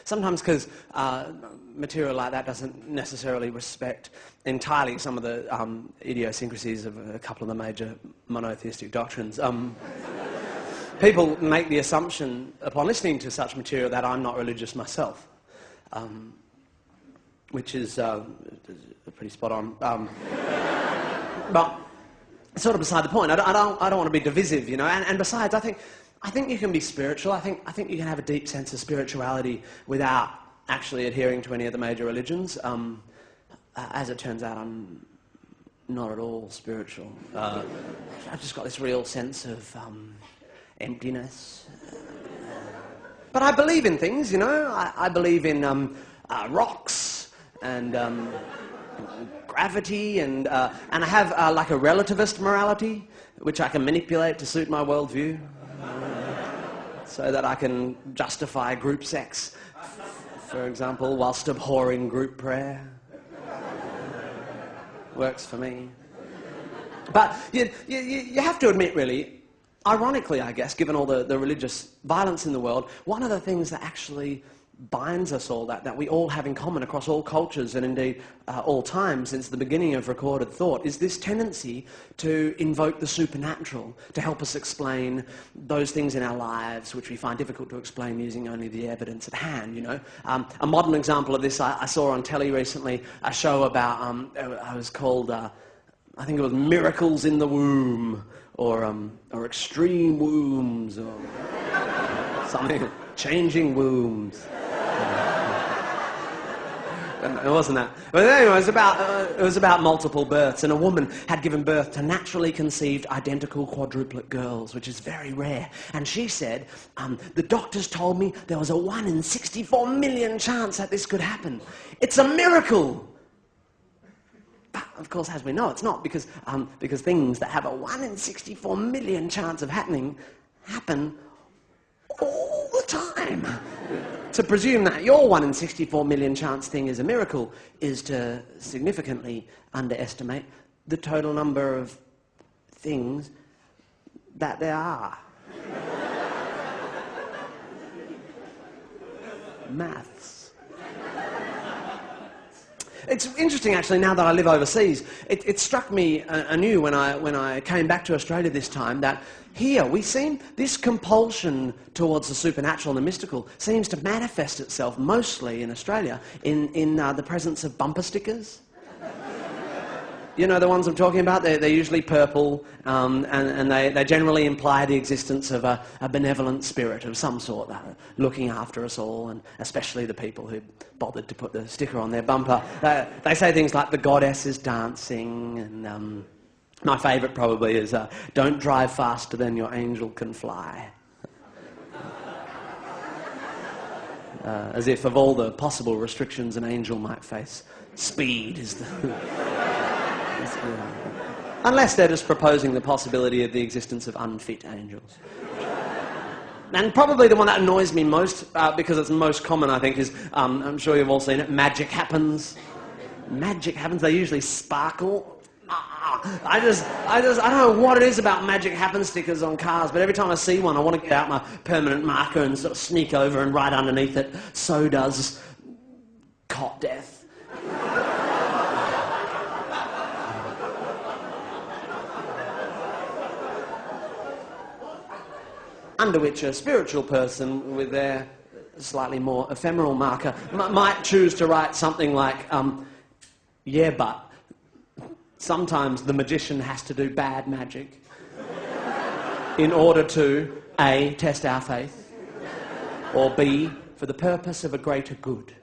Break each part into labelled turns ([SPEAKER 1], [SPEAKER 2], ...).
[SPEAKER 1] sometimes because material like that doesn't necessarily respect entirely some of the idiosyncrasies of a couple of the major monotheistic doctrines. People make the assumption upon listening to such material that I'm not religious myself, which is pretty spot on. But sort of beside the point. I don't want to be divisive, you know. And besides, I think you can be spiritual. I think you can have a deep sense of spirituality without actually adhering to any of the major religions. As it turns out, I'm not at all spiritual. I've just got this real sense of emptiness. But I believe in things, you know. I believe in rocks and gravity, and I have like a relativist morality, which I can manipulate to suit my worldview, so that I can justify group sex, for example, whilst abhorring group prayer. Works for me. But you have to admit, really, ironically, I guess, given all the religious violence in the world, one of the things that actually binds us all, that we all have in common across all cultures and indeed all time since the beginning of recorded thought, is this tendency to invoke the supernatural to help us explain those things in our lives which we find difficult to explain using only the evidence at hand, you know. A modern example of this, I saw on telly recently a show about, it was called, I think it was Miracles in the Womb, or Extreme Wombs, or something, Changing Wombs. It wasn't that. But anyway, it was about multiple births, and a woman had given birth to naturally conceived identical quadruplet girls, which is very rare. And she said, the doctors told me there was a 1 in 64 million chance that this could happen. It's a miracle! But, of course, as we know, it's not, because things that have a 1 in 64 million chance of happening happen all the time. To presume that your 1 in 64 million chance thing is a miracle is to significantly underestimate the total number of things that there are. Maths. It's interesting, actually, now that I live overseas, it struck me anew when I came back to Australia this time that here we seem, this compulsion towards the supernatural and the mystical seems to manifest itself mostly in Australia in the presence of bumper stickers. You know the ones I'm talking about? They're usually purple, and they generally imply the existence of a benevolent spirit of some sort looking after us all, and especially the people who bothered to put the sticker on their bumper. They say things like the goddess is dancing, and my favourite probably is don't drive faster than your angel can fly. As if of all the possible restrictions an angel might face, speed is the... Unless they're just proposing the possibility of the existence of unfit angels. And probably the one that annoys me most, because it's most common, I think, is, I'm sure you've all seen it, magic happens. Magic happens, they usually sparkle. I don't know what it is about magic happen stickers on cars, but every time I see one, I want to get out my permanent marker and sort of sneak over and write underneath it, so does cot death. Under which a spiritual person with their slightly more ephemeral marker might choose to write something like, yeah, but sometimes the magician has to do bad magic in order to, A, test our faith, or B, for the purpose of a greater good.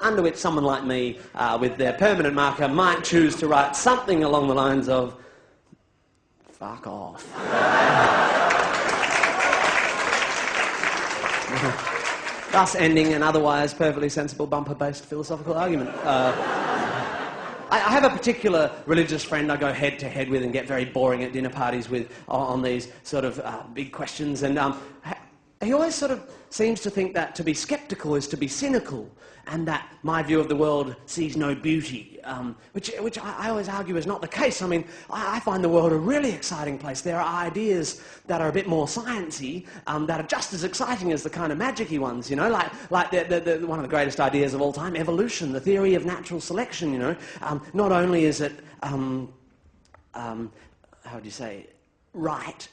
[SPEAKER 1] Under which someone like me, with their permanent marker, might choose to write something along the lines of, fuck off. Thus ending an otherwise perfectly sensible bumper-based philosophical argument. I have a particular religious friend I go head-to-head with and get very boring at dinner parties with on these sort of big questions. And he always sort of seems to think that to be sceptical is to be cynical, and that my view of the world sees no beauty, which I always argue is not the case. I mean, I find the world a really exciting place. There are ideas that are a bit more sciencey, that are just as exciting as the kind of magic-y ones, you know, like one of the greatest ideas of all time, evolution, the theory of natural selection, you know. Not only is it, how would you say, right,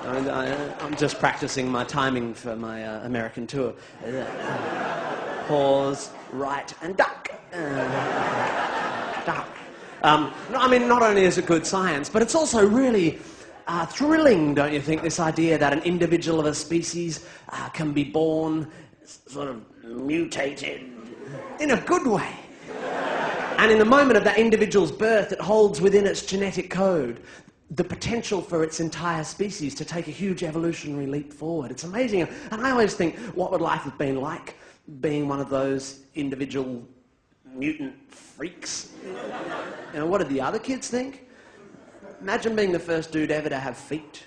[SPEAKER 1] I'm just practicing my timing for my American tour. Pause, right, and duck. Duck. I mean, not only is it good science, but it's also really thrilling, don't you think, this idea that an individual of a species can be born sort of mutated in a good way. And in the moment of that individual's birth, it holds within its genetic code the potential for its entire species to take a huge evolutionary leap forward. It's amazing. And I always think, what would life have been like being one of those individual mutant freaks? You know, what did the other kids think? Imagine being the first dude ever to have feet.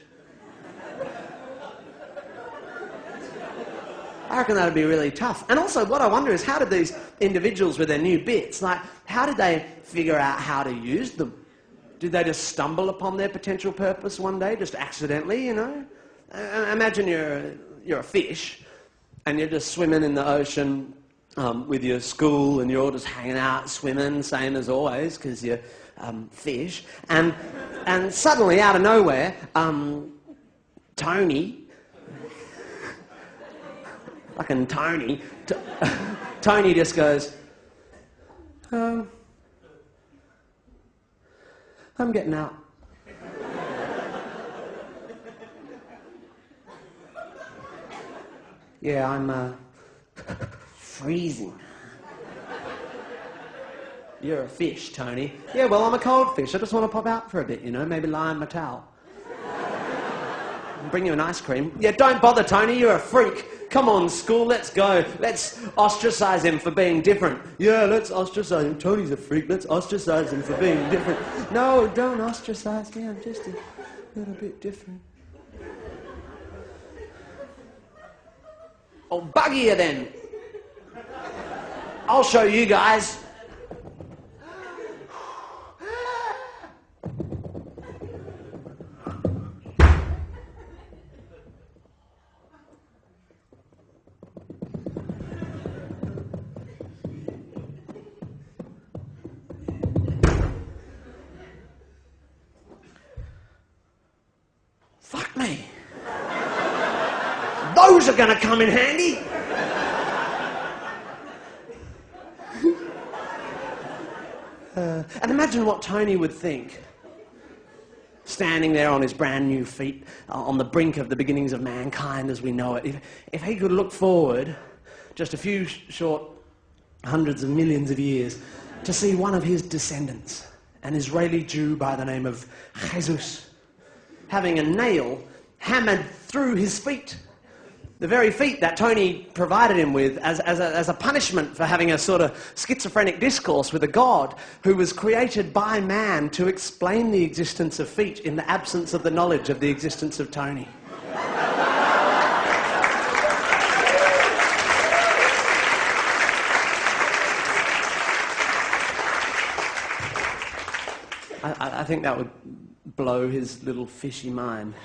[SPEAKER 1] I reckon that would be really tough. And also, what I wonder is, how did these individuals with their new bits, like, how did they figure out how to use them? Did they just stumble upon their potential purpose one day, just accidentally, you know? Imagine you're a fish, and you're just swimming in the ocean with your school, and you're all just hanging out, swimming, same as always, because you're fish. And suddenly, out of nowhere, Tony, fucking Tony, Tony just goes, I'm getting out. Yeah, I'm freezing. You're a fish, Tony. Yeah, well, I'm a cold fish. I just want to pop out for a bit, you know, maybe lie on my towel. Bring you an ice cream. Yeah, don't bother, Tony, you're a freak. Come on, school, let's go. Let's ostracize him for being different. Yeah, let's ostracize him. Tony's a freak. Let's ostracize him for being different. No, don't ostracize me. I'm just a little bit different. Oh, bugger you then. I'll show you guys. Fuck me. Those are going to come in handy. And imagine what Tony would think, standing there on his brand new feet, on the brink of the beginnings of mankind as we know it. If he could look forward just a few short hundreds of millions of years to see one of his descendants, an Israeli Jew by the name of Jesus, having a nail hammered through his feet. The very feet that Tony provided him with as a punishment for having a sort of schizophrenic discourse with a God who was created by man to explain the existence of feet in the absence of the knowledge of the existence of Tony. I think that would blow his little fishy mind.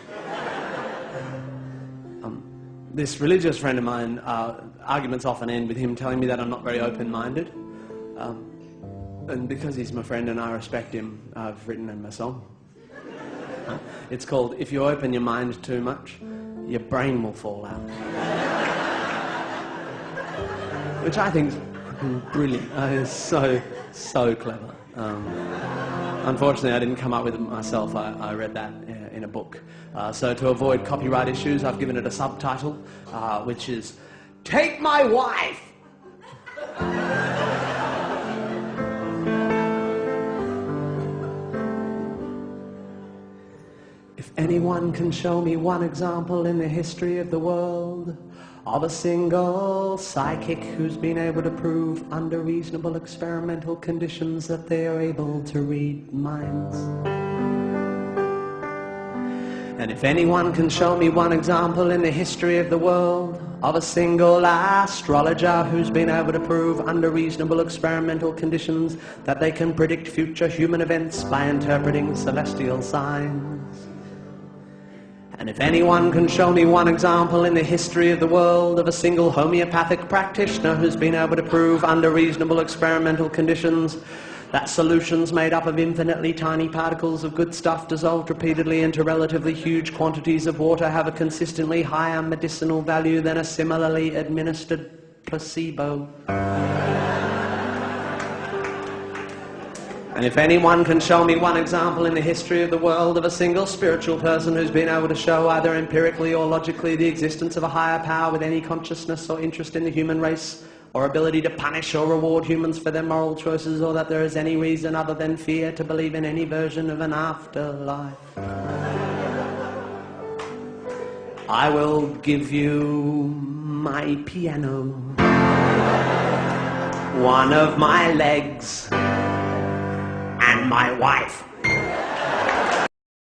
[SPEAKER 1] This religious friend of mine, arguments often end with him telling me that I'm not very open-minded. And because he's my friend and I respect him, I've written him a song. It's called, If You Open Your Mind Too Much, Your Brain Will Fall Out. Which I think is brilliant. It's so clever. Unfortunately, I didn't come up with it myself. I read that in a book. So to avoid copyright issues, I've given it a subtitle, which is, Take My Wife! If anyone can show me one example in the history of the world of a single psychic who's been able to prove under reasonable experimental conditions that they are able to read minds, And if anyone can show me one example in the history of the world of a single astrologer who's been able to prove under reasonable experimental conditions that they can predict future human events by interpreting celestial signs. And if anyone can show me one example in the history of the world of a single homeopathic practitioner who's been able to prove under reasonable experimental conditions that solutions made up of infinitely tiny particles of good stuff dissolved repeatedly into relatively huge quantities of water have a consistently higher medicinal value than a similarly administered placebo. And if anyone can show me one example in the history of the world of a single spiritual person who's been able to show either empirically or logically the existence of a higher power with any consciousness or interest in the human race, or ability to punish or reward humans for their moral choices, or that there is any reason other than fear to believe in any version of an afterlife, I will give you my piano, one of my legs, and my wife.